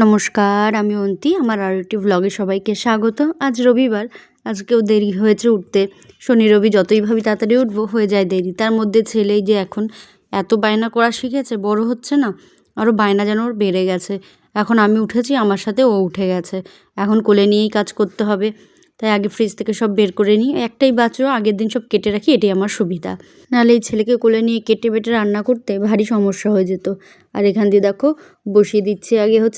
নমস্কার, আমি অন্তি। আমার আরও একটি ভ্লগে সবাইকে স্বাগত। আজ রবিবার, আজকেও দেরি হয়েছে উঠতে। শনি রবি যতই ভাবি তাড়াতাড়ি উঠবো, হয়ে যায় দেরি। তার মধ্যে ছেলেই যে এখন এত বায়না করা শিখেছে, বড় হচ্ছে না, আরও বায়না যেন ওর বেড়ে গেছে। এখন আমি উঠেছি, আমার সাথে ও উঠে গেছে। এখন কোলে নিয়েই কাজ করতে হবে। তাই আগে ফ্রিজ থেকে সব বের করে নিই। একটাই বাচ্চা, আগের দিন সব কেটে রাখি, এটাই আমার সুবিধা। নাহলে এই ছেলেকে কোলে নিয়ে কেটে বেটে রান্না করতে ভারী সমস্যা হয়ে যেত। আর এখান দিয়ে দেখো বসিয়ে দিচ্ছি।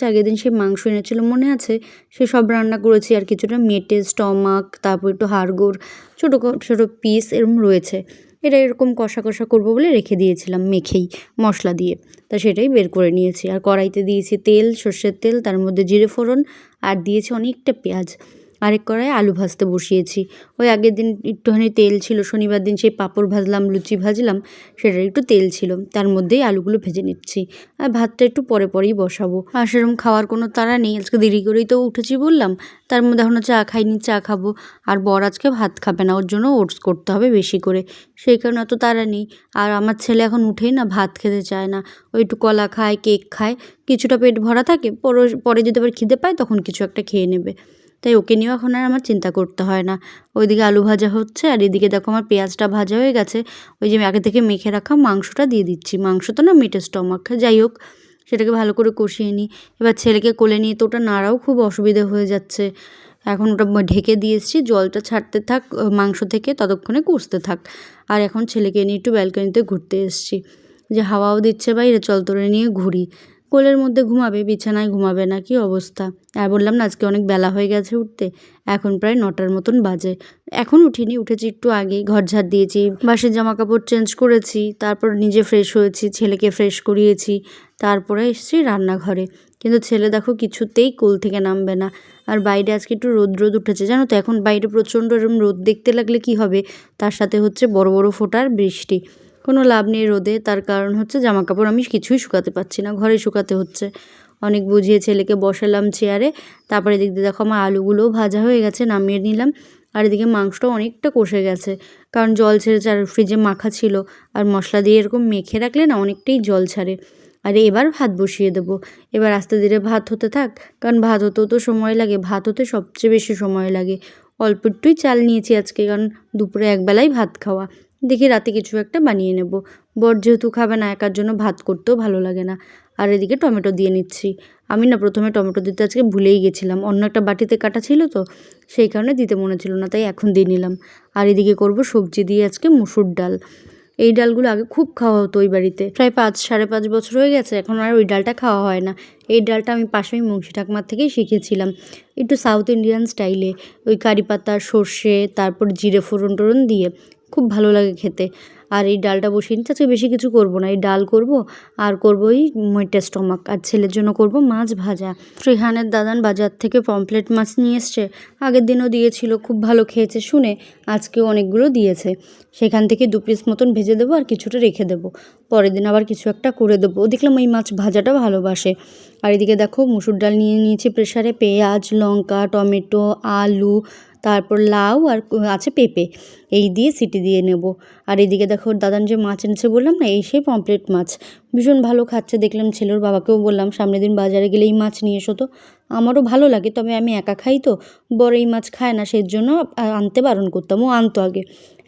আগের দিন সে মাংস এনেছিল মনে আছে, সে সব রান্না করেছি। আর কিছুটা মেটে স্টমাক, তারপর একটু হাড়গোড়, ছোটো ছোটো পিস এরকম রয়েছে। এটা এরকম কষা কষা করবো বলে রেখে দিয়েছিলাম মেখেই মশলা দিয়ে। তা সেটাই বের করে নিয়েছি। আর কড়াইতে দিয়েছি তেল, সর্ষের তেল, তার মধ্যে জিরে ফোড়ন, আর দিয়েছি অনেকটা পেঁয়াজ। আরেক কড়াইয়ে আলু ভাজতে বসিয়েছি। ওই আগের দিন একটুখানি তেল ছিল, শনিবার দিন সেই পাঁপড় ভাজলাম, লুচি ভাজলাম, সেটার একটু তেল ছিল, তার মধ্যেই আলুগুলো ভেজে নিচ্ছি। আর ভাতটা একটু পরেই বসাবো। আর সেরকম খাওয়ার কোনো তাড়া নেই, আজকে দেরি করেই তো উঠেছি বললাম। তার মধ্যে এখনও চা খাইনি, চা খাবো। আর বর আজকে ভাত খাবে না, ওর জন্য ওটস করতে হবে বেশি করে, সেই কারণে অত তাড়া নেই। আর আমার ছেলে এখন উঠেই না ভাত খেতে চায় না, ওই একটু কলা খায়, কেক খায়, কিছুটা পেট ভরা থাকে, পরে যদি আবার খিদে পায় তখন কিছু একটা খেয়ে নেবে। তাই ওকে নিয়েও এখন আর আমার চিন্তা করতে হয় না। ওইদিকে আলু ভাজা হচ্ছে, আর এদিকে দেখো আমার পেঁয়াজটা ভাজা হয়ে গেছে। ওই যে আগে থেকে মেখে রাখা মাংসটা দিয়ে দিচ্ছি। মাংস তো না, মিটের স্টমাক, যাই হোক, সেটাকে ভালো করে কষিয়ে নিই। এবার ছেলেকে কোলে নিয়ে তো ওটা নাড়াও খুব অসুবিধে হয়ে যাচ্ছে। এখন ওটা ঢেকে দিয়ে এসেছি, জলটা ছাড়তে থাক মাংস থেকে, ততক্ষণে কষতে থাক। আর এখন ছেলেকে নিয়ে একটু ব্যালকনিতে ঘুরতে এসেছি, যে হাওয়াও দিচ্ছে বাইরে, চল তোরে নিয়ে ঘুরি। কোলের মধ্যে ঘুমাবে, বিছানায় ঘুমাবে না, কি অবস্থা। আর বললাম না আজকে অনেক বেলা হয়ে গেছে উঠতে, এখন প্রায় 9টার মতন বাজে। এখন উঠিনি, উঠেছি একটু আগেই, ঘর ঝাড় দিয়েছি, বাসের জামা কাপড় চেঞ্জ করেছি, তারপর নিজে ফ্রেশ হয়েছি, ছেলেকে ফ্রেশ করিয়েছি, তারপরে এসেছি রান্নাঘরে। কিন্তু ছেলে দেখো কিছুতেই কোল থেকে নামবে না। আর বাইরে আজকে একটু রোদ উঠেছে, জানো তো, এখন বাইরে প্রচণ্ড এরকম রোদ দেখতে লাগলে কি হবে, তার সাথে হচ্ছে বড় বড় ফোঁটার বৃষ্টি। কোনো লাভ নেই রোদে, তার কারণ হচ্ছে জামা কাপড় আমি কিছুই শুকাতে পারছি না, ঘরে শুকাতে হচ্ছে। অনেক বুঝিয়ে ছেলেকে বসালাম চেয়ারে। তারপরে এদিক দিয়ে দেখো আমার আলুগুলোও ভাজা হয়ে গেছে, নামিয়ে নিলাম। আর এদিকে মাংসটাও অনেকটা কষে গেছে, কারণ জল ছেড়েছে, আর ফ্রিজে মাখা ছিল। আর মশলা দিয়ে এরকম মেখে রাখলে না অনেকটাই জল ছাড়ে। আর এবার ভাত বসিয়ে দেবো। এবার আস্তে ধীরে ভাত হতে থাক, কারণ ভাত হতেও তো সময় লাগে, ভাত হতে সবচেয়ে বেশি সময় লাগে। অল্প একটুই চাল নিয়েছি আজকে, কারণ দুপুরে একবেলাই ভাত খাওয়া। দেখি রাতে কিছু একটা বানিয়ে নেব। বর যেহেতু খাবে না, একার জন্য ভাত করতেও ভালো লাগে না। আর এদিকে টমেটো দিয়ে নিচ্ছি। আমি না প্রথমে টমেটো দিতে আজকে ভুলেই গেছিলাম, অন্য একটা বাটিতে কাটা ছিল তো, সেই কারণে দিতে মনে ছিল না, তাই এখন দিয়ে নিলাম। আর এদিকে করব সবজি দিয়ে আজকে মুসুর ডাল। এই ডালগুলো আগে খুব খাওয়া হতো ওই বাড়িতে, প্রায় 5-5.5 বছর হয়ে গেছে, এখন আর ওই ডালটা খাওয়া হয় না। এই ডালটা আমি পাশেই মুন্সি ঠাকুমার থেকেই শিখেছিলাম, একটু সাউথ ইন্ডিয়ান স্টাইলে, ওই কারি পাতা, সর্ষে, তারপর জিরে ফোড়ন টোড়ন দিয়ে, খুব ভালো লাগে খেতে। আর এই ডালটা বসিয়ে নিচ্ছি, আজকে বেশি কিছু করব না, এই ডাল করব, আর করব ওই মইটা স্টমাক, আর ছেলের জন্য করব মাছ ভাজা। ত্রিহানের দাদান বাজার থেকে পমফ্লেট মাছ নিয়ে এসছে, আগের দিনও দিয়েছিল, খুব ভালো খেয়েছে শুনে আজকেও অনেকগুলো দিয়েছে। সেখান থেকে 2 পিস মতন ভেজে দেবো, আর কিছুটা রেখে দেবো, পরের দিন আবার কিছু একটা করে দেবো। দেখলাম এই মাছ ভাজাটা ভালোবাসে। আর এদিকে দেখো মুসুর ডাল নিয়ে নিয়েছি প্রেশারে, পেঁয়াজ, লঙ্কা, টমেটো, আলু, তারপর লাউ, আর আছে পেঁপে, এই দিয়ে সিটি দিয়ে নেব। আর এদিকে দেখো দাদান যে মাছ এনেছে বললাম না, এই সেই পমফ্লেট মাছ, ভীষণ ভালো খাচ্ছে। দেখলাম ছেলের বাবাকেও বললাম সামনের দিন বাজারে গেলে এই মাছ নিয়ে এসো তো। আমারও ভালো লাগে, তবে আমি একা খাই তো, বড় এই মাছ খায় না, সেই জন্য আনতে বারণ করতাম, ও আনতো আগে।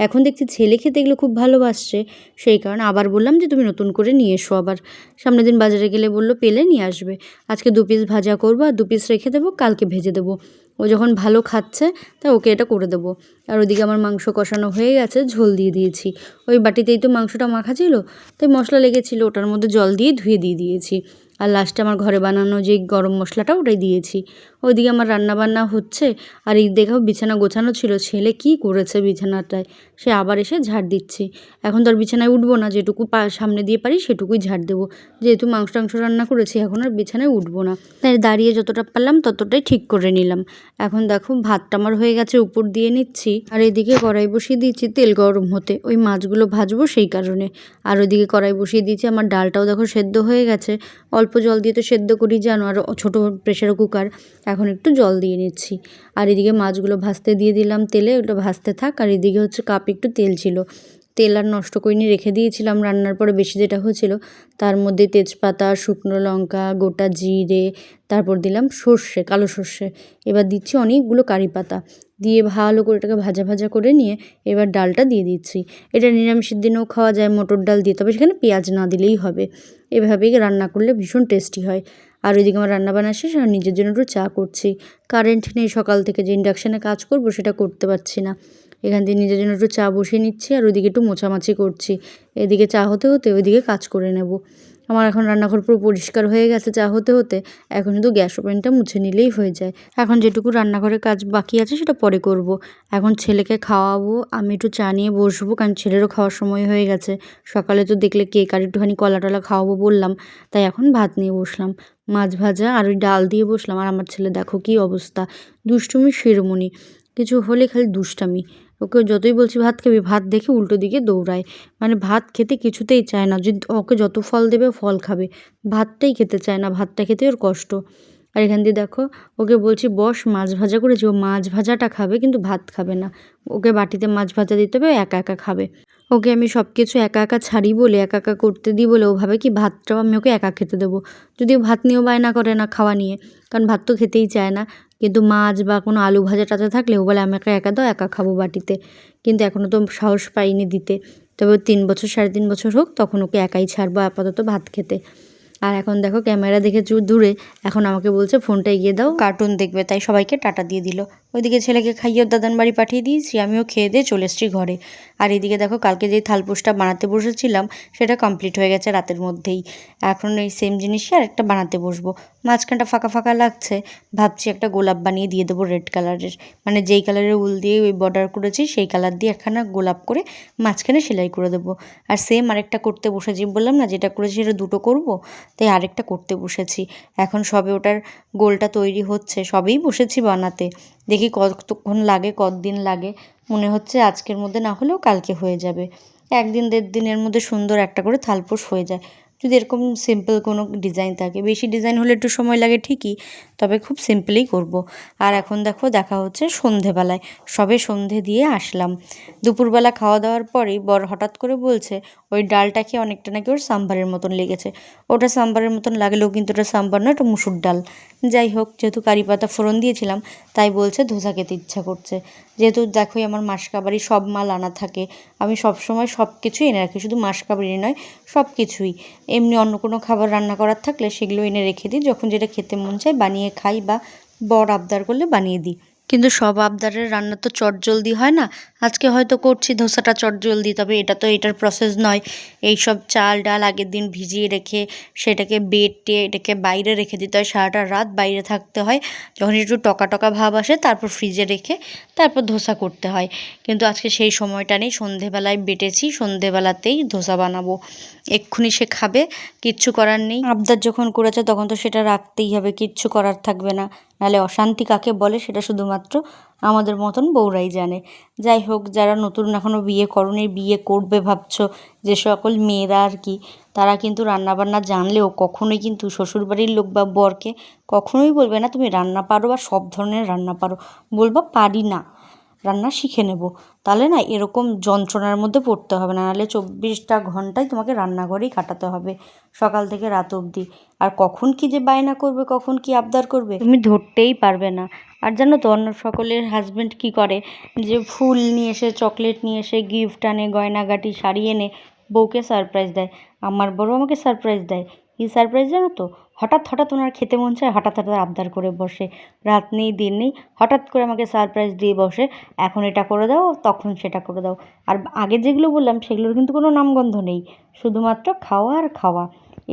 এখন দেখছি ছেলে খেতে এগুলো খুব ভালোবাসছে, সেই কারণে আবার বললাম যে তুমি নতুন করে নিয়ে এসো। আবার সামনের দিন বাজারে গেলে বললো পেলে নিয়ে আসবে। আজকে 2 পিস ভাজা করবো, আর 2 পিস রেখে দেবো, কালকে ভেজে দেবো। ও যখন ভালো খাচ্ছে তা ওকে এটা করে দেবো। আর ওইদিকে আমার মাংস কষানো হয়ে গেছে, ঝোল দিয়ে দিয়েছি। ওই বাটিতেই তো মাংসটা মাখা ছিল, তাই মশলা লেগেছিলো, ওটার মধ্যে জল দিয়ে ধুয়ে দিয়েছি। আর লাস্টে আমার ঘরে বানানো যে গরম মশলাটা, ওটাই দিয়েছি। ওইদিকে আমার রান্নাবান্না হচ্ছে। আর এই দেখো বিছানা গোছানো ছিল, ছেলে কি করেছে বিছানাটায়, সে আবার এসে ঝাড় দিচ্ছে। এখন তো আর বিছানায় উঠবো না, যেটুকু সামনে দিয়ে পারি সেটুকুই ঝাড় দেবো, যেহেতু মাংস টাংস রান্না করেছি, এখন আর বিছানায় উঠবো না। তাই দাঁড়িয়ে যতটা পারলাম ততটাই ঠিক করে নিলাম। এখন দেখো ভাতটা আমার হয়ে গেছে, উপর দিয়ে নিচ্ছি। আর এদিকে কড়াই বসিয়ে দিয়েছি তেল গরম হতে, ওই মাছগুলো ভাজবো সেই কারণে। আর ওইদিকে কড়াই বসিয়ে দিয়েছি, আমার ডালটাও দেখো সেদ্ধ হয়ে গেছে। অল্প জল দিয়ে তো সেদ্ধ করি জানো, আর ছোটো প্রেশার কুকার, এখন একটু জল দিয়ে নিচ্ছি। আর এদিকে মাছগুলো ভাজতে দিয়ে দিলাম তেলে, ওটা ভাজতে থাক। আর এদিকে হচ্ছে কাপে একটু তেল ছিল, তেল আর নষ্ট করিনি, রেখে দিয়েছিলাম রান্নার পরে বেশি যেটা হয়েছিল। তার মধ্যে তেজপাতা, শুকনো লঙ্কা, গোটা জিরে, তারপর দিলাম সর্ষে, কালো সর্ষে। এবার দিচ্ছি অনেকগুলো কারি পাতা, দিয়ে ভালো করে এটাকে ভাজা ভাজা করে নিয়ে এবার ডালটা দিয়ে দিচ্ছি। এটা নিরামিষের দিনেও খাওয়া যায় মটর ডাল দিয়ে, তবে সেখানে পেঁয়াজ না দিলেই হবে। এভাবেই রান্না করলে ভীষণ টেস্টি হয়। আর ওইদিকে আমার রান্নাবান্না শেষ, আর নিজের জন্য একটু চা করছি। কারেন্ট নেই সকাল থেকে, যে ইন্ডাকশানে কাজ করব সেটা করতে পারছি না। এখান থেকে নিজের জন্য একটু চা বসিয়ে নিচ্ছি, আর ওইদিকে একটু মোছামাছি করছি। এদিকে চা হতে হতে ওইদিকে কাজ করে নেব। আমার এখন রান্নাঘর পুরো পরিষ্কার হয়ে গেছে চা হতে হতে। এখন শুধু গ্যাস ওভেনটা মুছে নিলেই হয়ে যায়। এখন যেটুকু রান্নাঘরের কাজ বাকি আছে সেটা পরে করব। এখন ছেলেকে খাওয়াবো, আমি একটু চা নিয়ে বসবো, কারণ ছেলেরও খাওয়ার সময় হয়ে গেছে। সকালে তো দেখলে কেক আর একটুখানি কলা টলা খাওয়াবো বললাম, তাই এখন ভাত নিয়ে বসলাম। মাছ ভাজা আর ওই ডাল দিয়ে বসলাম। আর আমার ছেলে দেখো কী অবস্থা, দুষ্টুমির শিরোমণি। কিছু হলে খালি দুষ্টামি। ওকে যতই বলছি ভাত খাবি, ভাত দেখে উল্টো দিকে দৌড়ায়। মানে ভাত খেতে কিছুতেই চায় না, যদি ওকে যত ফল দেবে ফল খাবে, ভাতটাই খেতে চায় না, ভাতটা খেতে ওর কষ্ট। আর এখান দিয়ে দেখো ওকে বলছি বস মাছ ভাজা করেছি, ও মাছ ভাজাটা খাবে কিন্তু ভাত খাবে না। ওকে বাটিতে মাছ ভাজা দিতে হবে, একা একা খাবে। ওকে আমি সব কিছু একা একা ছাড়ি বলে, একা একা করতে দিই বলে ও ভাবে কি ভাতটাও আমি ওকে একা খেতে দেবো। যদিও ভাত নিয়েও বায়না করে না খাওয়া নিয়ে, কারণ ভাত তো খেতেই চায় না। কিন্তু মাছ বা কোনো আলু ভাজা টাজা থাকলে ও বলে আমাকে একা দাও, একা খাবো বাটিতে। কিন্তু এখনও তো সাহস পাইনি দিতে। তবে 3 বছর 3.5 বছর হোক, তখন ওকে একাই ছাড়বো আপাতত ভাত খেতে। আর এখন দেখো ক্যামেরা দেখে দূরে, এখন আমাকে বলছে ফোনটা এগিয়ে দাও, কার্টুন দেখবে। তাই সবাইকে টাটা দিয়ে দিল। ওইদিকে ছেলেকে খাইয়ে দাদান বাড়ি পাঠিয়ে দিয়েছি, আমিও খেয়ে দিয়ে চলে এসেছি ঘরে। আর এদিকে দেখো কালকে যেই থালপোসটা বানাতে বসেছিলাম সেটা কমপ্লিট হয়ে গেছে রাতের মধ্যেই। এখন এই সেম জিনিসই আর একটা বানাতে বসবো। মাঝখানটা ফাঁকা ফাঁকা লাগছে, ভাবছি একটা গোলাপ বানিয়ে দিয়ে দেবো রেড কালারের, মানে যেই কালারের উল দিয়ে ওই বর্ডার করেছি সেই কালার দিয়ে একখানা গোলাপ করে মাঝখানে সেলাই করে দেবো। আর সেম আরেকটা করতে বসেছি, বললাম না যেটা করেছি সেটা দুটো করবো, তাই আরেকটা করতে বসেছি। এখন সবে ওটার গোলটা তৈরি হচ্ছে, সবেই বসেছি বানাতে। দেখি কতক্ষণ লাগে, কতদিন লাগে। মনে হচ্ছে আজকের মধ্যে না হলেও কালকে হয়ে যাবে। 1 দিন 1.5 দিনের মধ্যে সুন্দর একটা করে থালপোস হয়ে যায়, যদি এরকম সিম্পল কোনো ডিজাইন থাকে। বেশি ডিজাইন হলে একটু সময় লাগে ঠিকই, তবে খুব সিম্পলেই করব। আর এখন দেখো দেখা হচ্ছে সন্ধেবেলায়, সবে সন্ধে দিয়ে আসলাম। দুপুরবেলা খাওয়া দাওয়ার পরেই বর হঠাৎ করে বলছে ওই ডালটা খেয়ে অনেকটা নাকি ওর সাম্বারের মতন লেগেছে। ওটা সাম্বারের মতন লাগলেও কিন্তু ওটা সাম্বার নয়, ওটা মুসুর ডাল। যাই হোক, যেহেতু কারি পাতা ফোড়ন দিয়েছিলাম, তাই বলছে ধোসা খেতে ইচ্ছা করছে। যেহেতু দেখোই আমার মাসকাবারি সব মাল আনা থাকে, আমি সবসময় সব কিছুই এনে রাখি, শুধু মাসকাবারি নয় সব কিছুই। এমনি অন্য কোনো খাবার রান্না করার থাকলে সেগুলো এনে রেখে দিই, যখন যেটা খেতে মন চায় বানিয়ে খাই, বা বর আবদার করলে বানিয়ে দিই। কিন্তু সব আবদারের রান্না তো চটজলদি হয় না। আজকে হয়তো করছি ধোসাটা চটজলদি, তবে এটা তো এটার প্রসেস নয়। এই সব চাল ডাল আগের দিন ভিজিয়ে রেখে সেটাকে বেটে এটাকে বাইরে রেখে দিতে হয়, সারাটা রাত বাইরে থাকতে হয়। যখন একটু টকা টকা ভাব আসে তারপর ফ্রিজে রেখে তারপর ধোসা করতে হয়। কিন্তু আজকে সেই সময়টা নেই, সন্ধেবেলায় বেটেছি, সন্ধেবেলাতেই ধোসা বানাবো। এক্ষুনি সে খাবে, কিচ্ছু করার নেই। আবদার যখন করেছে তখন তো সেটা রাখতেই হবে, কিচ্ছু করার থাকবে না। নাহলে অশান্তি কাকে বলে সেটা শুধুমাত্র আমাদের মতন বউরাই জানে। যাই হোক, যারা নতুন এখনও বিয়ে করনি, বিয়ে করবে ভাবছো, যে সকল মেয়েরা আর কি, তারা কিন্তু রান্নাবান্না জানলেও কখনোই কিন্তু শ্বশুরবাড়ির লোক বা বরকে কখনোই বলবে না তুমি রান্না পারো বা সব ধরনের রান্না পারো। বলবা পারি না, রান্না শিখে নেব। তাহলে না এরকম যন্ত্রণার মধ্যে পড়তে হবে না, নাহলে 24টা ঘন্টায় তোমাকে রান্নাঘরেই কাটাতে হবে, সকাল থেকে রাত অবধি। আর কখন কী যে বায়না করবে, কখন কী আবদার করবে, তুমি ধরতেই পারবে না। আর জানো তো অন্য সকলের হাজব্যান্ড কী করে, যে ফুল নিয়ে এসে, চকলেট নিয়ে এসে, গিফট আনে, গয়নাগাটি, শাড়ি এনে বউকে সারপ্রাইজ দেয়। আমার বড় আমাকে সারপ্রাইজ দেয়। কী সারপ্রাইজ জানো তো? হঠাৎ হঠাৎ ওনার খেতে মন চায়, হঠাৎ হঠাৎ আবদার করে বসে, রাত নেই দিন নেই হঠাৎ করে আমাকে সারপ্রাইজ দিয়ে বসে, এখন এটা করে দাও, তখন সেটা করে দাও। আর আগে যেগুলো বললাম সেগুলোর কিন্তু কোনো নামগন্ধ নেই, শুধুমাত্র খাওয়া আর খাওয়া।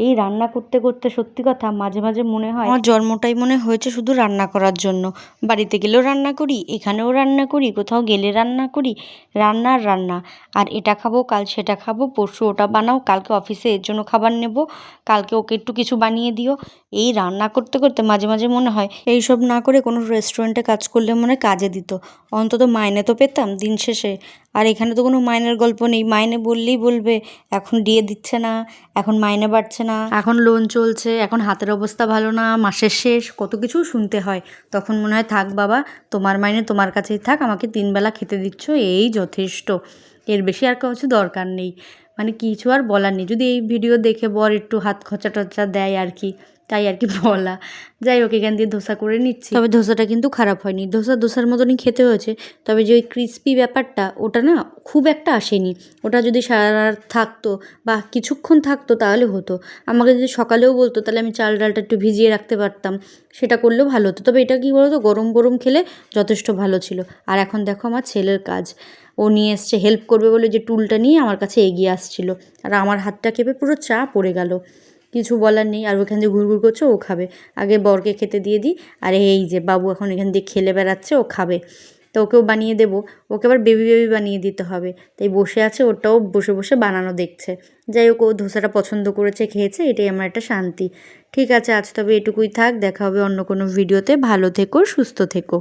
এই রান্না করতে করতে সত্যি কথা মাঝে মাঝে মনে হয় আমার জন্মটাই মনে হয়েছে শুধু রান্না করার জন্য। বাড়িতে গেলেও রান্না করি, এখানেও রান্না করি, কোথাও গেলে রান্না করি, রান্না আর রান্না। আর এটা খাবো, কাল সেটা খাবো, পরশু ওটা বানাও, কালকে অফিসে এর জন্য খাবার নেব, কালকে ওকে একটু কিছু বানিয়ে দিও। এই রান্না করতে করতে মাঝে মাঝে মনে হয় এইসব না করে কোনো রেস্টুরেন্টে কাজ করলে মনে হয় কাজে দিত, অন্তত মাইনে তো পেতাম দিন শেষে। আর এখানে তো কোনো মাইনের গল্প নেই, মাইনে বললেই বলবে এখন দিয়ে দিচ্ছে না, এখন মাইনে বাড়ছে না, এখন লোন চলছে, এখন হাতের অবস্থা ভালো না, মাসের শেষ, কত কিছু শুনতে হয়। তখন মনে হয় থাক বাবা, তোমার মাইনে তোমার কাছেই থাক, আমাকে 3 বেলা খেতে দিচ্ছ এই যথেষ্ট। এর বেশি আর কিছু দরকার নেই, মানে কিছু আর বলার নেই। যদি এই ভিডিও দেখে বর একটু হাত খরচা টরচা দেয় আর কি, তাই আর কি বলা। যাই হোক, এখান দিয়ে ধোসা করে নিচ্ছি। তবে ধোসাটা কিন্তু খারাপ হয়নি, ধোসার মতনই খেতে হয়েছে। তবে যে ওই ক্রিস্পি ব্যাপারটা ওটা না খুব একটা আসেনি। ওটা যদি সারা রাত থাকতো বা কিছুক্ষণ থাকতো তাহলে হতো। আমাকে যদি সকালেও বলতো তাহলে আমি চাল ডালটা একটু ভিজিয়ে রাখতে পারতাম, সেটা করলেও ভালো হতো। তবে এটা কী বলতো, গরম গরম খেলে যথেষ্ট ভালো ছিল। আর এখন দেখো আমার ছেলের কাজ, ও নিয়ে এসছে হেল্প করবে বলে, যে টুলটা নিয়ে আমার কাছে এগিয়ে আসছিল, আর আমার হাতটা কেঁপে পুরো চা পড়ে গেল। কিছু বলার নেই, আর ওখান দিয়ে ঘুরঘুর করছে, ও খাবে। আগে বরকে খেতে দিয়ে দিই। আর এই যে বাবু এখন এখান দিয়ে খেলে বেড়াচ্ছে, ও খাবে, তো ওকেও বানিয়ে দেবো। ওকে আবার বেবি বেবি বানিয়ে দিতে হবে, তাই বসে আছে, ওটাও বসে বসে বানানো দেখছে। যাই হোক, ও ধোসাটা পছন্দ করেছে, খেয়েছে, এটাই আমার একটা শান্তি। ঠিক আছে, আজ তবে এটুকুই থাক, দেখা হবে অন্য কোনো ভিডিওতে। ভালো থেকো, সুস্থ থেকো।